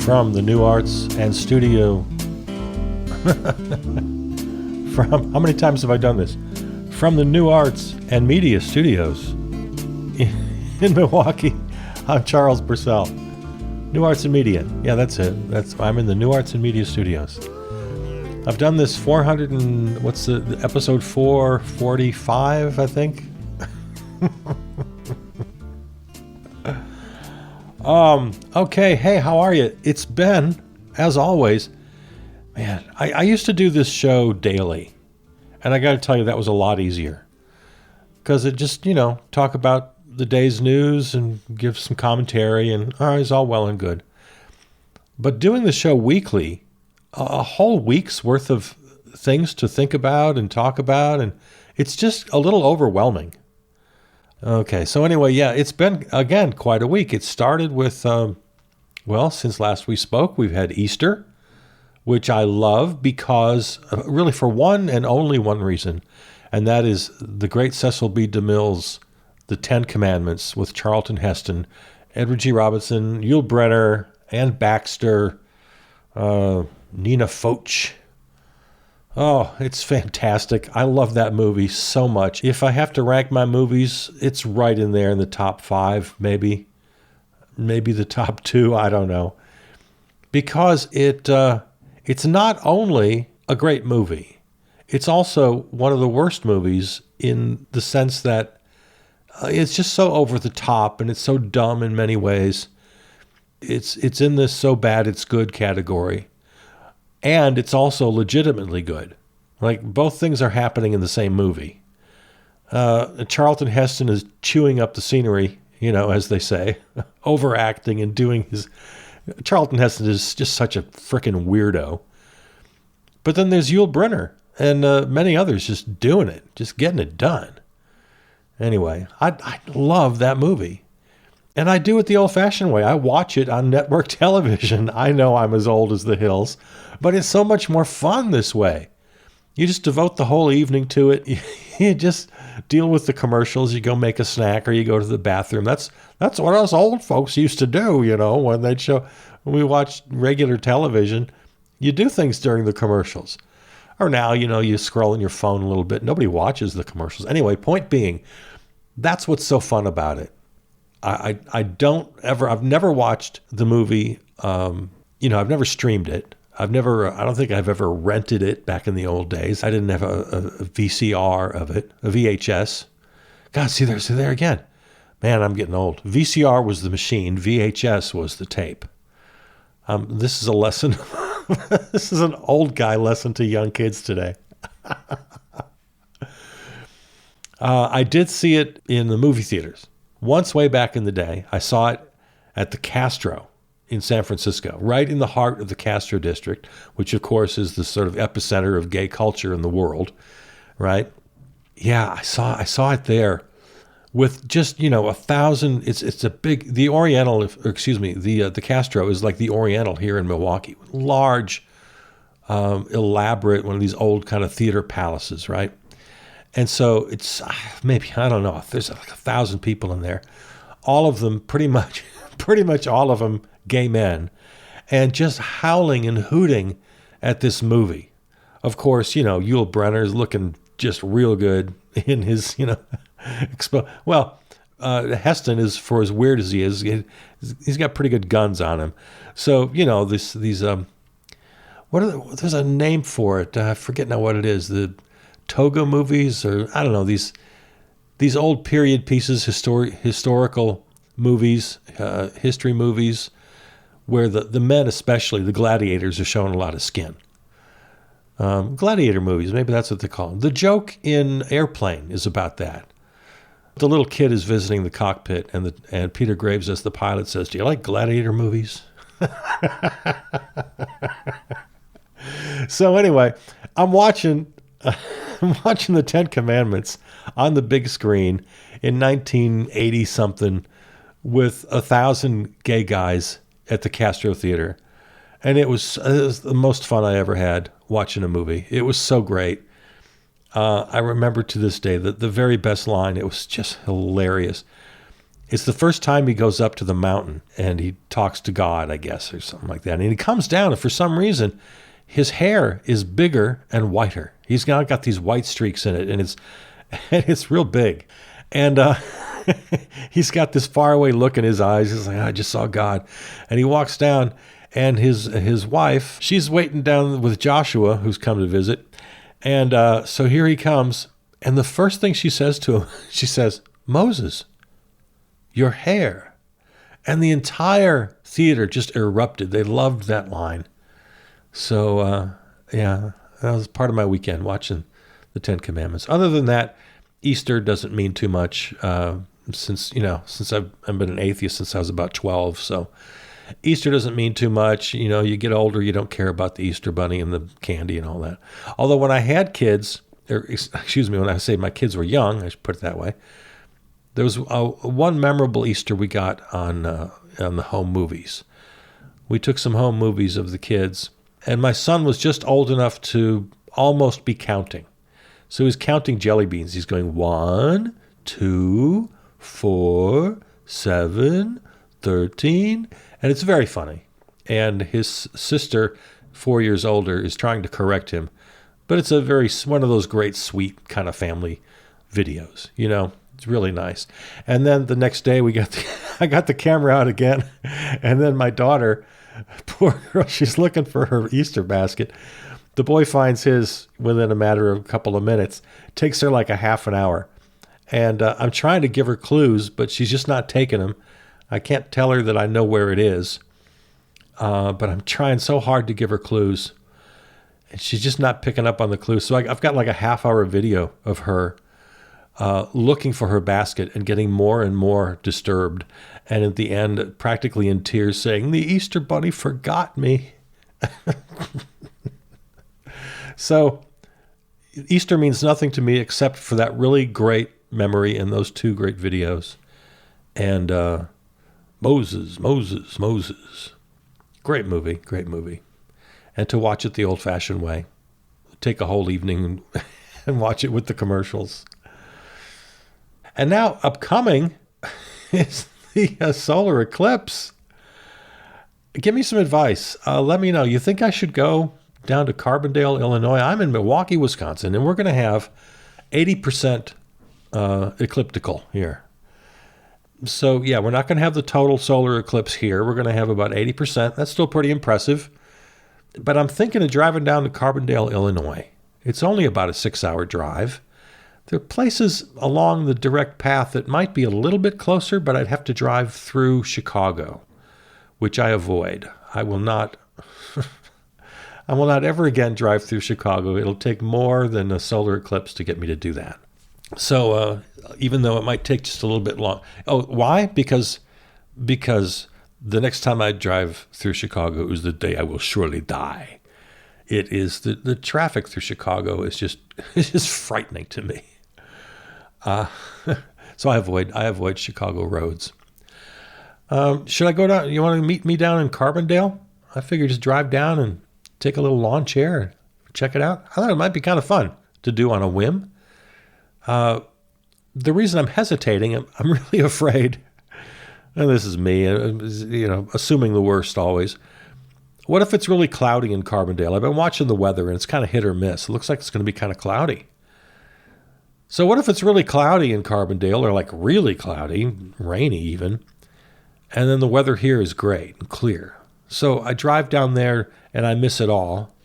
from the New Arts and Studio. From, how many times have I done this? From the New Arts and Media Studios in Milwaukee, I'm Charles Purcell. New Arts and Media. Yeah, that's it. I'm in the New Arts and Media Studios. I've done this 400 and what's the episode 445, I think. Okay, hey, how are you? It's Ben, as always. Man, I used to do this show daily, and I got to tell you, that was a lot easier. Because it just, talk about the day's news and give some commentary, and it's all well and good. But doing the show weekly, a whole week's worth of things to think about and talk about, and it's just a little overwhelming. Okay, so anyway, yeah, it's been, again, quite a week. It started with, since last we spoke, we've had Easter, which I love because, really for one and only one reason, and that is the great Cecil B. DeMille's The Ten Commandments with Charlton Heston, Edward G. Robinson, Yul Brynner, Ann Baxter, Nina Foch. Oh, it's fantastic. I love that movie so much. If I have to rank my movies, it's right in there in the top 5, maybe the top 2, I don't know. Because it's not only a great movie, it's also one of the worst movies in the sense that it's just so over the top and it's so dumb in many ways. It's in this so bad it's good category. And it's also legitimately good. Like, both things are happening in the same movie. Charlton Heston is chewing up the scenery, as they say, overacting and doing his... Charlton Heston is just such a frickin' weirdo. But then there's Yul Brynner and many others just doing it, just getting it done. Anyway, I love that movie. And I do it the old-fashioned way. I watch it on network television. I know I'm as old as the hills, but it's so much more fun this way. You just devote the whole evening to it. You just deal with the commercials. You go make a snack or you go to the bathroom. That's what us old folks used to do, when we watched regular television. You do things during the commercials. Or now, you scroll in your phone a little bit. Nobody watches the commercials. Anyway, point being, that's what's so fun about it. I've never watched the movie, I've never streamed it. I don't think I've ever rented it back in the old days. I didn't have a VCR of it, a VHS. God, see there again. Man, I'm getting old. VCR was the machine. VHS was the tape. This is a lesson. This is an old guy lesson to young kids today. I did see it in the movie theaters. Once way back in the day, I saw it at the Castro in San Francisco, right in the heart of the Castro district, which of course is the sort of epicenter of gay culture in the world, right? Yeah, I saw it there with just, 1,000. It's a big, the Oriental, the Castro is like the Oriental here in Milwaukee, large, elaborate, one of these old kind of theater palaces, right? And so it's maybe, I don't know, there's like 1,000 people in there, all of them pretty much all of them gay men, and just howling and hooting at this movie. Of course, Yul Brynner is looking just real good in his, Heston is, for as weird as he is, he's got pretty good guns on him. So, there's a name for it. I forget now what it is. The Toga movies, or I don't know, these old period pieces, historical movies, history movies, where the men, especially the gladiators, are showing a lot of skin. Gladiator movies, maybe that's what they call them. The joke in Airplane is about that. The little kid is visiting the cockpit, and Peter Graves, as the pilot, says, "Do you like gladiator movies?" So anyway, I'm watching the Ten Commandments on the big screen in 1980 something with 1,000 gay guys at the Castro Theater. And it was the most fun I ever had watching a movie. It was so great. I remember to this day that the very best line, it was just hilarious. It's the first time he goes up to the mountain and he talks to God, I guess, or something like that. And he comes down, and for some reason, his hair is bigger and whiter. He's now got these white streaks in it, and it's real big. And he's got this faraway look in his eyes. He's like, I just saw God. And he walks down, and his wife, she's waiting down with Joshua, who's come to visit. And so here he comes. And the first thing she says to him, she says, Moses, your hair. And the entire theater just erupted. They loved that line. So, yeah, that was part of my weekend, watching the Ten Commandments. Other than that, Easter doesn't mean too much since I've been an atheist since I was about 12. So Easter doesn't mean too much. You know, you get older, you don't care about the Easter bunny and the candy and all that. Although when I had kids, when I say my kids were young, I should put it that way, there was one memorable Easter we got on the home movies. We took some home movies of the kids, and my son was just old enough to almost be counting. So he's counting jelly beans. He's going 1, 2, 4, 7, 13, and it's very funny. And his sister, 4 years older, is trying to correct him, but it's one of those great, sweet kind of family videos. You know, it's really nice. And then the next day, I got the camera out again, and then my daughter, poor girl, she's looking for her Easter basket. The boy finds his within a matter of a couple of minutes. It takes her like a half an hour. And I'm trying to give her clues, but she's just not taking them. I can't tell her that I know where it is. But I'm trying so hard to give her clues. And she's just not picking up on the clues. So I've got like a half-hour video of her looking for her basket and getting more and more disturbed. And at the end, practically in tears, saying, the Easter Bunny forgot me. So Easter means nothing to me except for that really great memory and those two great videos. And Moses. Great movie. And to watch it the old-fashioned way. Take a whole evening and watch it with the commercials. And now upcoming is the solar eclipse. Give me some advice. Let me know. You think I should go down to Carbondale, Illinois? I'm in Milwaukee, Wisconsin, and we're going to have 80% ecliptical here. So, yeah, we're not going to have the total solar eclipse here. We're going to have about 80%. That's still pretty impressive. But I'm thinking of driving down to Carbondale, Illinois. It's only about a 6-hour drive. There are places along the direct path that might be a little bit closer, but I'd have to drive through Chicago, which I avoid. I will not ever again drive through Chicago. It'll take more than a solar eclipse to get me to do that. So even though it might take just a little bit long. Oh, why? Because the next time I drive through Chicago is the day I will surely die. It is the traffic through Chicago is just frightening to me. So I avoid Chicago roads. Should I go down? You want to meet me down in Carbondale? I figure just drive down and take a little lawn chair and check it out. I thought it might be kind of fun to do on a whim. The reason I'm hesitating, I'm really afraid, and this is me, assuming the worst always. What if it's really cloudy in Carbondale? I've been watching the weather, and it's kind of hit or miss. It looks like it's going to be kind of cloudy. So what if it's really cloudy in Carbondale, or like really cloudy, rainy even, and then the weather here is great and clear? So I drive down there, and I miss it all,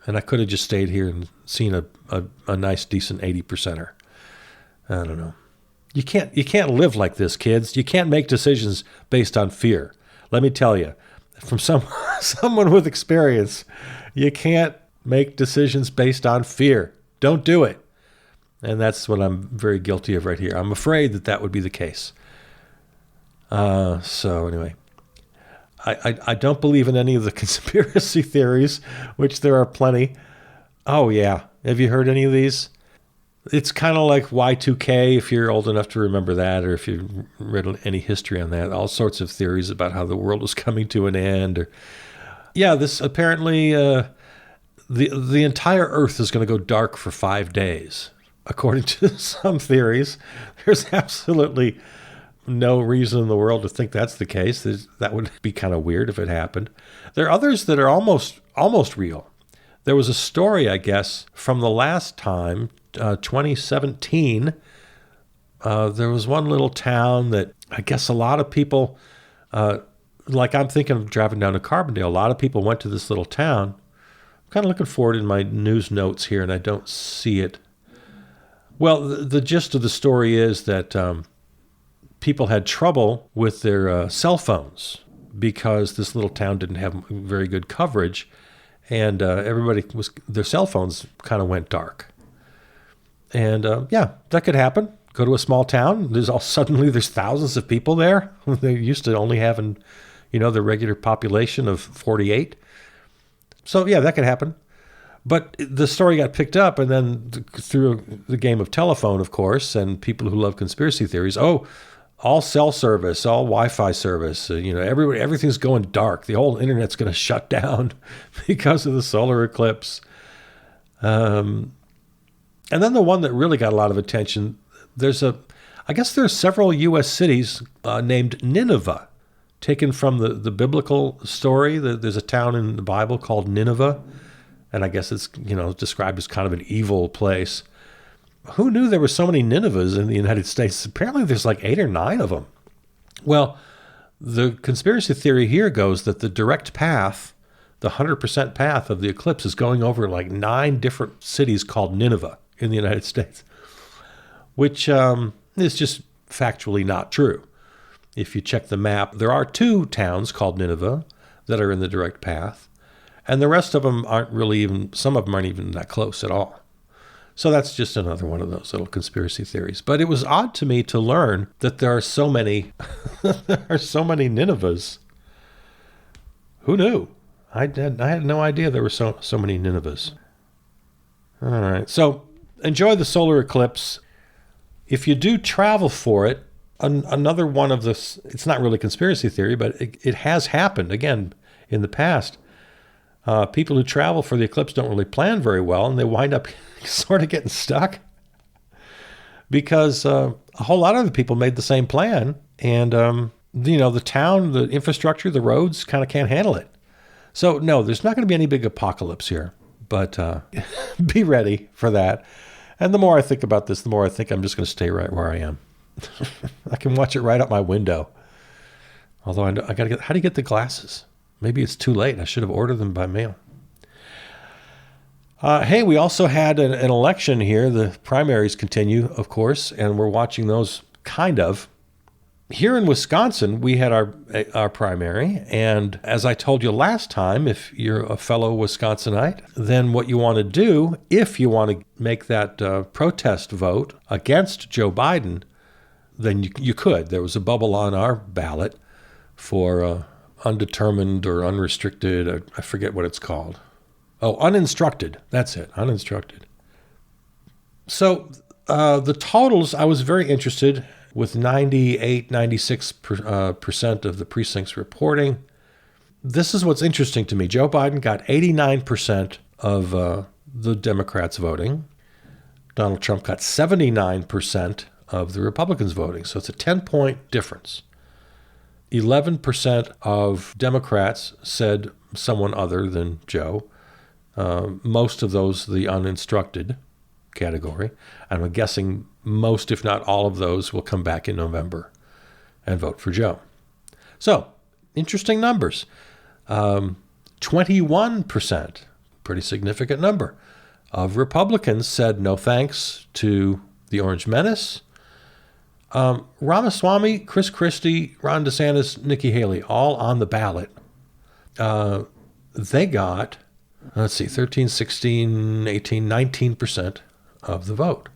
and I could have just stayed here and seen a nice, decent 80%er. I don't know. You can't live like this, kids. You can't make decisions based on fear. Let me tell you, from someone with experience, you can't make decisions based on fear. Don't do it. And that's what I'm very guilty of right here. I'm afraid that would be the case. So anyway, I don't believe in any of the conspiracy theories, which there are plenty. Oh yeah, have you heard any of these? It's kind of like Y2K, if you're old enough to remember that, or if you've read any history on that. All sorts of theories about how the world was coming to an end. This apparently the entire Earth is going to go dark for 5 days, according to some theories. There's absolutely no reason in the world to think that's the case. That would be kind of weird if it happened. There are others that are almost real. There was a story, I guess, from the last time, 2017. There was one little town that I guess a lot of people, like I'm thinking of driving down to Carbondale, a lot of people went to this little town. I'm kind of looking forward in my news notes here, and I don't see it. Well, the gist of the story is that people had trouble with their cell phones because this little town didn't have very good coverage, and their cell phones kind of went dark. And yeah, that could happen. Go to a small town. Suddenly there's thousands of people there. They used to only having, the regular population of 48. So yeah, that could happen. But the story got picked up, and then through the game of telephone, of course, and people who love conspiracy theories. Oh, all cell service, all Wi-Fi service. Everything's going dark. The whole internet's going to shut down because of the solar eclipse. And then the one that really got a lot of attention. I guess there's several U.S. cities named Nineveh, taken from the biblical story. There's a town in the Bible called Nineveh, and I guess it's described as kind of an evil place. Who knew there were so many Ninevehs in the United States? Apparently there's like 8 or 9 of them. Well, the conspiracy theory here goes that the direct path, the 100% path of the eclipse, is going over like 9 different cities called Nineveh in the United States, which is just factually not true. If you check the map, there are 2 towns called Nineveh that are in the direct path, and the rest of them some of them aren't even that close at all. So that's just another one of those little conspiracy theories. But it was odd to me to learn that there are so many, Ninevehs. Who knew? I had no idea there were so many Ninevehs. All right, so enjoy the solar eclipse. If you do travel for it, another one of this, it's not really conspiracy theory, but it has happened, again, in the past. People who travel for the eclipse don't really plan very well, and they wind up sort of getting stuck because a whole lot of other people made the same plan, and the town, the infrastructure, the roads kind of can't handle it. So no, there's not going to be any big apocalypse here, but be ready for that. And the more I think about this, the more I think I'm just going to stay right where I am. I can watch it right out my window. Although I got to how do you get the glasses? Maybe it's too late. I should have ordered them by mail. Hey, we also had an election here. The primaries continue, of course, and we're watching those kind of. Here in Wisconsin, we had our primary, and as I told you last time, if you're a fellow Wisconsinite, then what you want to do, if you want to make that protest vote against Joe Biden, then you could. There was a bubble on our ballot for undetermined or unrestricted, I forget what it's called. Oh, uninstructed. That's it, uninstructed. So the totals, I was very interested with 96% of the precincts reporting. This is what's interesting to me. Joe Biden got 89% of the Democrats voting. Donald Trump got 79% of the Republicans voting. So it's a 10-point difference. 11% of Democrats said someone other than Joe. Most of those, the uninstructed category. I'm guessing most, if not all of those, will come back in November and vote for Joe. So, interesting numbers. 21%, pretty significant number, of Republicans said no thanks to the Orange Menace. Ramaswamy, Chris Christie, Ron DeSantis, Nikki Haley, all on the ballot. They got, 13, 16, 18, 19% of the vote.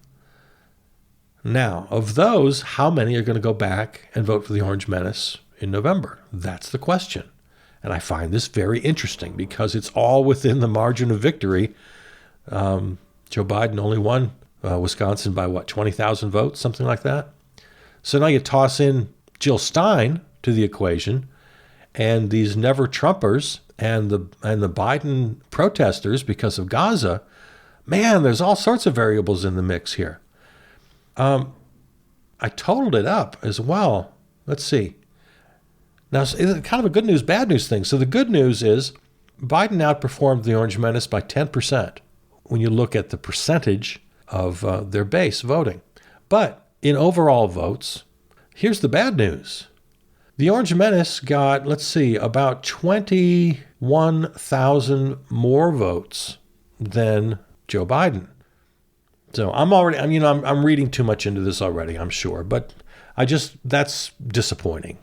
Now, of those, how many are going to go back and vote for the Orange Menace in November? That's the question. And I find this very interesting because it's all within the margin of victory. Joe Biden only won Wisconsin by, 20,000 votes, something like that? So now you toss in Jill Stein to the equation, and these never Trumpers and the Biden protesters because of Gaza. Man, there's all sorts of variables in the mix here. I totaled it up as well. Let's see. Now, it's kind of a good news, bad news thing. So the good news is Biden outperformed the Orange Menace by 10% when you look at the percentage of their base voting. But in overall votes, here's the bad news. The Orange Menace got, let's see, about 21,000 more votes than Joe Biden. So I'm reading too much into this already, I'm sure, but that's disappointing.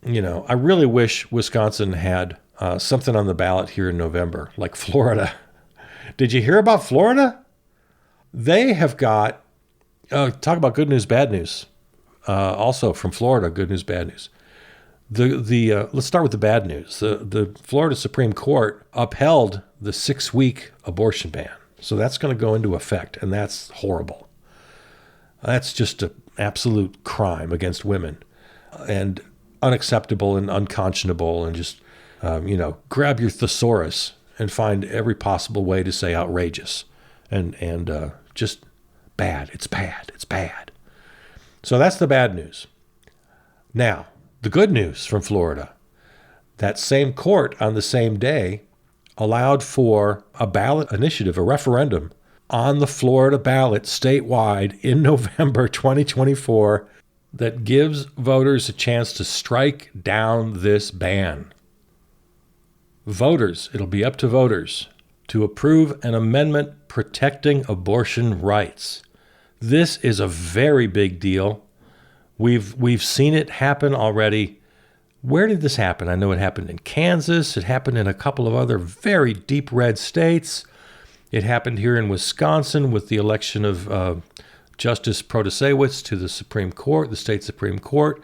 I really wish Wisconsin had something on the ballot here in November, like Florida. Did you hear about Florida? They have got, talk about good news, bad news. Also from Florida, good news, bad news. Let's start with the bad news. The Florida Supreme Court upheld the 6-week abortion ban. So that's going to go into effect, and that's horrible. That's just an absolute crime against women, and unacceptable and unconscionable, and just, grab your thesaurus and find every possible way to say outrageous, and just bad. It's bad. It's bad. So that's the bad news. Now, the good news from Florida. That same court on the same day allowed for a ballot initiative, a referendum, on the Florida ballot statewide in November 2024 that gives voters a chance to strike down this ban. Voters, it'll be up to voters to approve an amendment protecting abortion rights. This is a very big deal. We've seen it happen already. Where did this happen? I know it happened in Kansas. It happened in a couple of other very deep red states. It happened here in Wisconsin with the election of Justice Protasewicz to the Supreme Court, the state Supreme Court.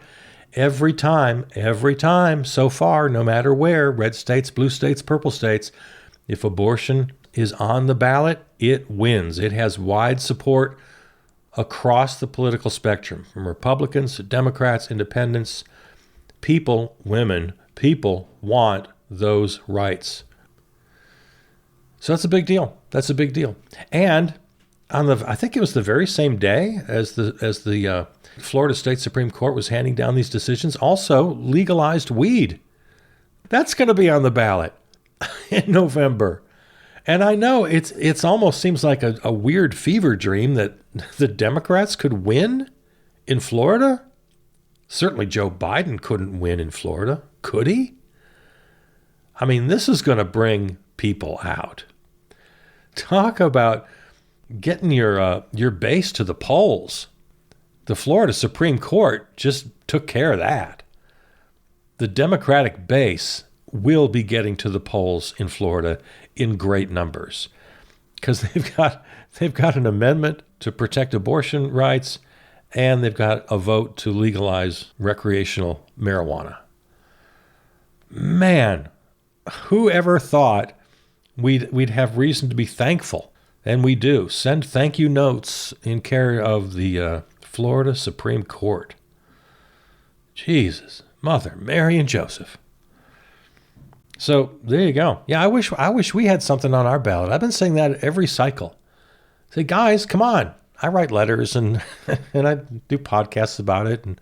Every time so far, no matter where, red states, blue states, purple states, if abortion is on the ballot, it wins. It has wide support across the political spectrum, from Republicans to Democrats, independents. People want those rights. So that's a big deal. And I think it was the very same day as the Florida State Supreme Court was handing down these decisions, also legalized weed. That's going to be on the ballot in November. And I know it's almost seems like a weird fever dream that the Democrats could win in Florida. Certainly Joe Biden couldn't win in Florida, could he? I mean, this is going to bring people out. Talk about getting your base to the polls. The Florida Supreme Court just took care of that. The Democratic base will be getting to the polls in Florida in great numbers because they've got an amendment to protect abortion rights, and they've got a vote to legalize recreational marijuana. Man, who ever thought we'd have reason to be thankful? And we do. Send thank you notes in care of the Florida Supreme Court. Jesus, Mother, Mary, and Joseph. So there you go. Yeah, I wish we had something on our ballot. I've been saying that every cycle. Say, guys, come on. I write letters and and I do podcasts about it. And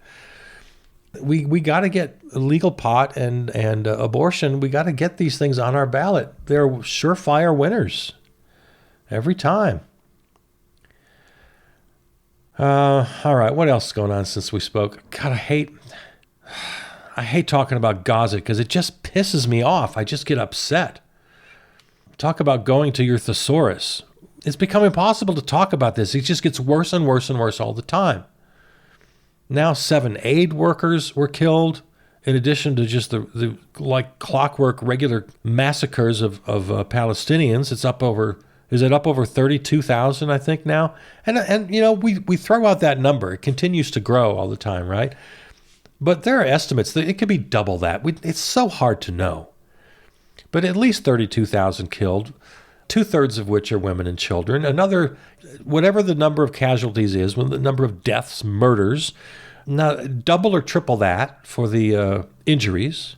we got to get legal pot and abortion. We got to get these things on our ballot. They're surefire winners every time. All right, what else is going on since we spoke? God, I hate talking about Gaza because it just pisses me off. I just get upset. Talk about going to your thesaurus. It's become impossible to talk about this. It just gets worse and worse and worse all the time. Now 7 aid workers were killed, in addition to just the like clockwork regular massacres of Palestinians. Is it up over 32,000, I think now? And we throw out that number. It continues to grow all the time, right? But there are estimates that it could be double that. It's so hard to know. But at least 32,000 killed, 2/3 of which are women and children. Another, whatever the number of casualties is, the number of deaths, murders, now double or triple that for the injuries,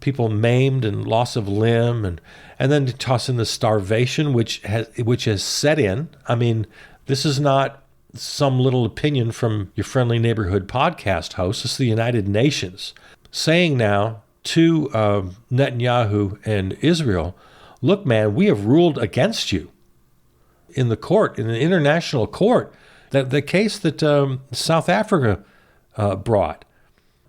people maimed and loss of limb, and then to toss in the starvation, which has set in. I mean, this is not some little opinion from your friendly neighborhood podcast host. It's the United Nations saying now to Netanyahu and Israel, look, man, we have ruled against you in the court, in the international court, that the case that South Africa brought.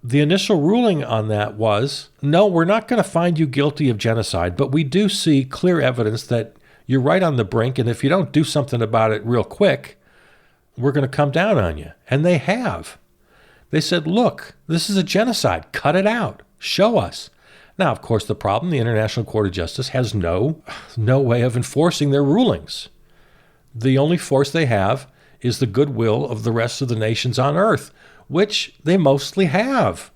The initial ruling on that was, no, we're not going to find you guilty of genocide, but we do see clear evidence that you're right on the brink, and if you don't do something about it real quick, we're going to come down on you. And they have. They said, look, this is a genocide. Cut it out. Show us. Now, of course, the problem, the International Court of Justice has no way of enforcing their rulings. The only force they have is the goodwill of the rest of the nations on earth, which they mostly have.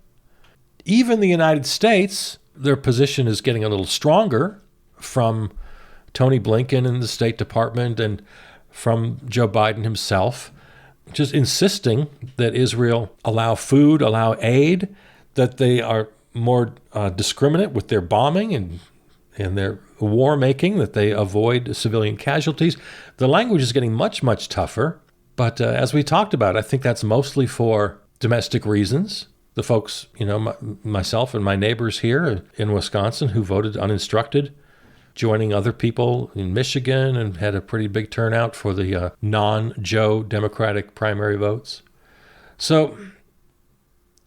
Even the United States, their position is getting a little stronger from Tony Blinken and the State Department and from Joe Biden himself, just insisting that Israel allow food, allow aid, that they are more discriminate with their bombing and their war making, that they avoid civilian casualties. The language is getting much, much tougher. But as we talked about, I think that's mostly for domestic reasons. The folks, myself and my neighbors here in Wisconsin who voted uninstructed, joining other people in Michigan and had a pretty big turnout for the non-Joe Democratic primary votes. So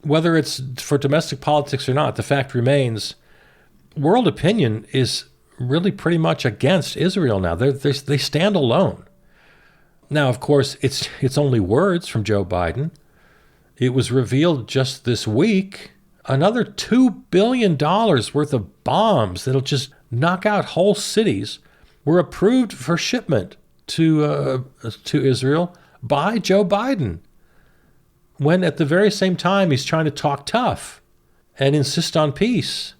whether it's for domestic politics or not, the fact remains, world opinion is really pretty much against Israel now. They stand alone. Now, of course, it's only words from Joe Biden. It was revealed just this week, another $2 billion worth of bombs that'll just knock out whole cities were approved for shipment to Israel by Joe Biden, when at the very same time he's trying to talk tough and insist on peace.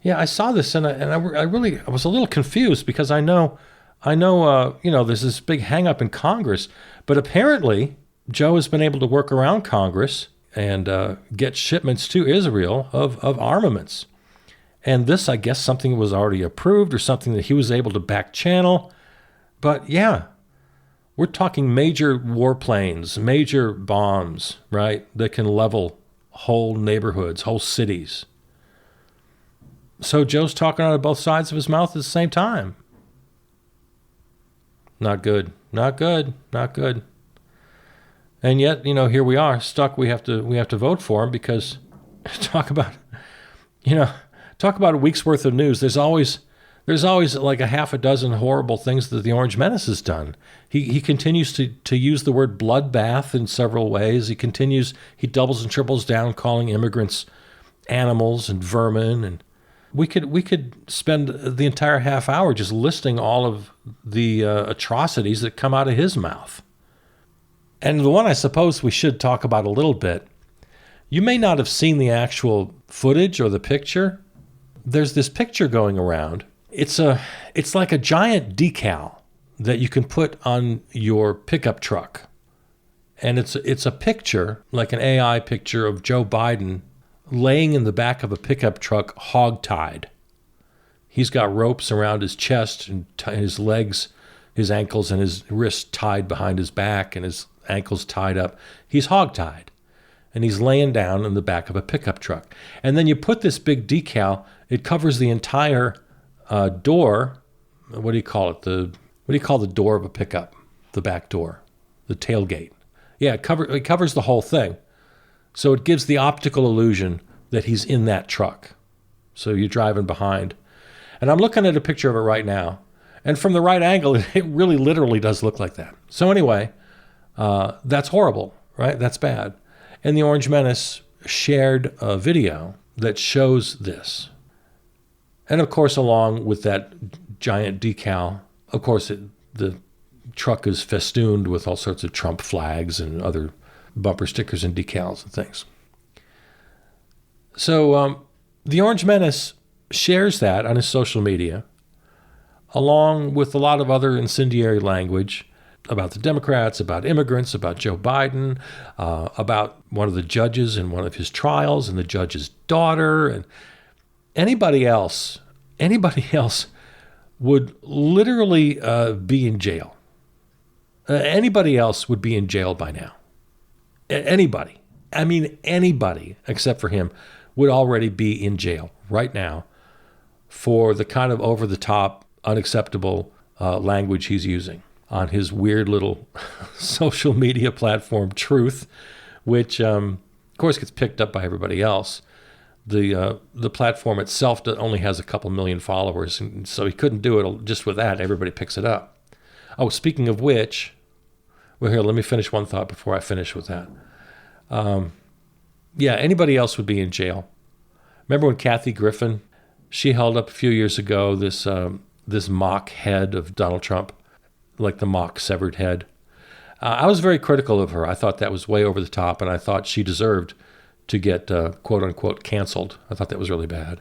Yeah, I saw this and I was a little confused because I know, there's this big hang-up in Congress, but apparently Joe has been able to work around Congress and get shipments to Israel of armaments. And this, I guess, something was already approved or something that he was able to back channel. But yeah, we're talking major warplanes, major bombs, right, that can level whole neighborhoods, whole cities. So Joe's talking out of both sides of his mouth at the same time. Not good, not good, not good. And yet, here we are, stuck. We have to vote for him because talk about a week's worth of news. There's always like a half a dozen horrible things that the Orange Menace has done. He continues to use the word bloodbath in several ways. He doubles and triples down calling immigrants animals and vermin, and we could spend the entire half hour just listing all of the atrocities that come out of his mouth. And the one I suppose we should talk about a little bit, you may not have seen the actual footage or the picture. There's this picture going around. It's like a giant decal that you can put on your pickup truck. And it's a picture, like an AI picture of Joe Biden laying in the back of a pickup truck hog-tied. He's got ropes around his chest and his legs, his ankles and his wrists tied behind his back and his ankles tied up. He's hog-tied. And he's laying down in the back of a pickup truck. And then you put this big decal, it covers the entire door. What do you call it? What do you call the door of a pickup? The back door, the tailgate. Yeah, it covers the whole thing. So it gives the optical illusion that he's in that truck. So you're driving behind. And I'm looking at a picture of it right now. And from the right angle, it really literally does look like that. So anyway, that's horrible, right? That's bad. And the Orange Menace shared a video that shows this. And of course, along with that giant decal, of course, the truck is festooned with all sorts of Trump flags and other bumper stickers and decals and things. So the Orange Menace shares that on his social media, along with a lot of other incendiary language about the Democrats, about immigrants, about Joe Biden, about one of the judges in one of his trials and the judge's daughter, and anybody else would literally be in jail. Anybody else would be in jail by now. Anybody. I mean, anybody except for him would already be in jail right now for the kind of over-the-top, unacceptable language he's using on his weird little social media platform, Truth, which, of course, gets picked up by everybody else. The platform itself only has a couple million followers, and so he couldn't do it just with that. Everybody picks it up. Oh, speaking of which, well, here, let me finish one thought before I finish with that. Yeah, anybody else would be in jail. Remember when Kathy Griffin, she held up a few years ago this mock head of Donald Trump, like the mock severed head. I was very critical of her. I thought that was way over the top, and I thought she deserved to get quote unquote canceled. I thought that was really bad,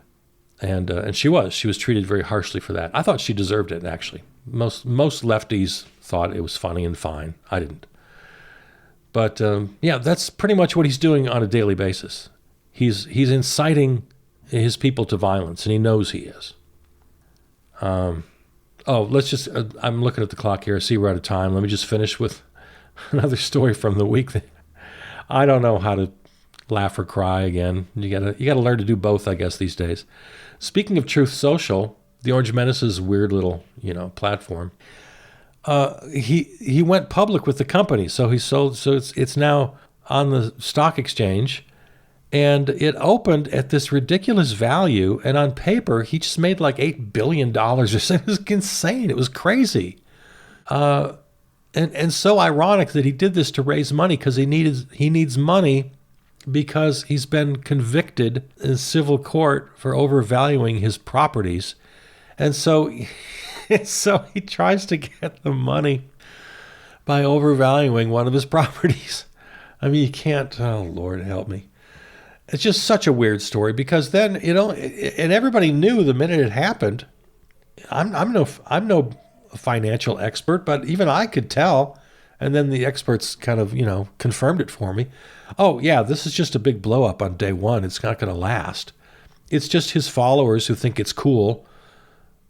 and she was treated very harshly for that. I thought she deserved it, actually. Most lefties thought it was funny and fine. I didn't. But yeah, that's pretty much what he's doing on a daily basis. He's inciting his people to violence, and he knows he is. Let's just, I'm looking at the clock here. I see we're out of time. Let me just finish with another story from the week. I don't know how to laugh or cry again. You gotta learn to do both, I guess, these days. Speaking of Truth Social, the Orange Menace's weird little, platform, he went public with the company. So he sold, so it's now on the stock exchange, and it opened at this ridiculous value. And on paper, he just made like $8 billion or something. It was insane. It was crazy. And so ironic that he did this to raise money, because he needs money because he's been convicted in civil court for overvaluing his properties. And so he tries to get the money by overvaluing one of his properties. I mean, you can't, oh Lord help me. It's just such a weird story, because then, and everybody knew the minute it happened. I'm no financial expert, but even I could tell. And then the experts kind of, confirmed it for me. Oh yeah, this is just a big blow up on day one. It's not going to last. It's just his followers who think it's cool,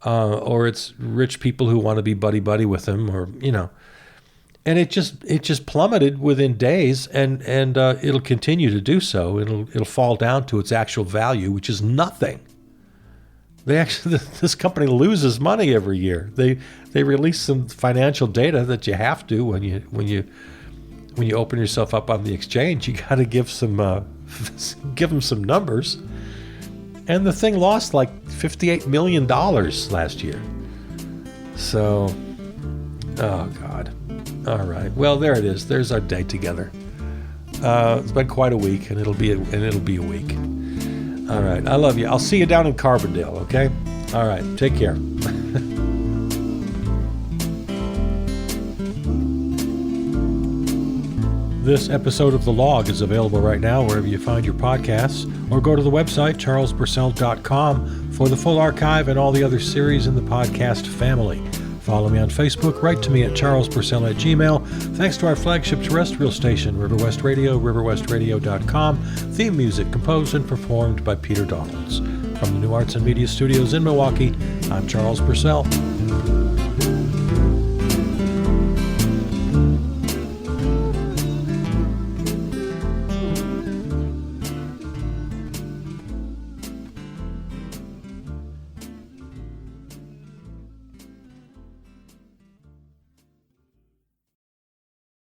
or it's rich people who want to be buddy with him, or and it just plummeted within days, and it'll continue to do so. It'll fall down to its actual value, which is nothing. This company loses money every year. They release some financial data that you have to when you open yourself up on the exchange. You got to give them some numbers. And the thing lost like $58 million last year. So, oh God. All right. Well, there it is. There's our day together. It's been quite a week, and it'll be a week. All right. I love you. I'll see you down in Carbondale, okay? All right. Take care. This episode of The Log is available right now wherever you find your podcasts, or go to the website, charlespurcell.com, for the full archive and all the other series in the podcast family. Follow me on Facebook. Write to me at charlespurcell@gmail. Thanks to our flagship terrestrial station, River West Radio, riverwestradio.com. Theme music composed and performed by Peter Donalds. From the New Arts and Media Studios in Milwaukee, I'm Charles Purcell.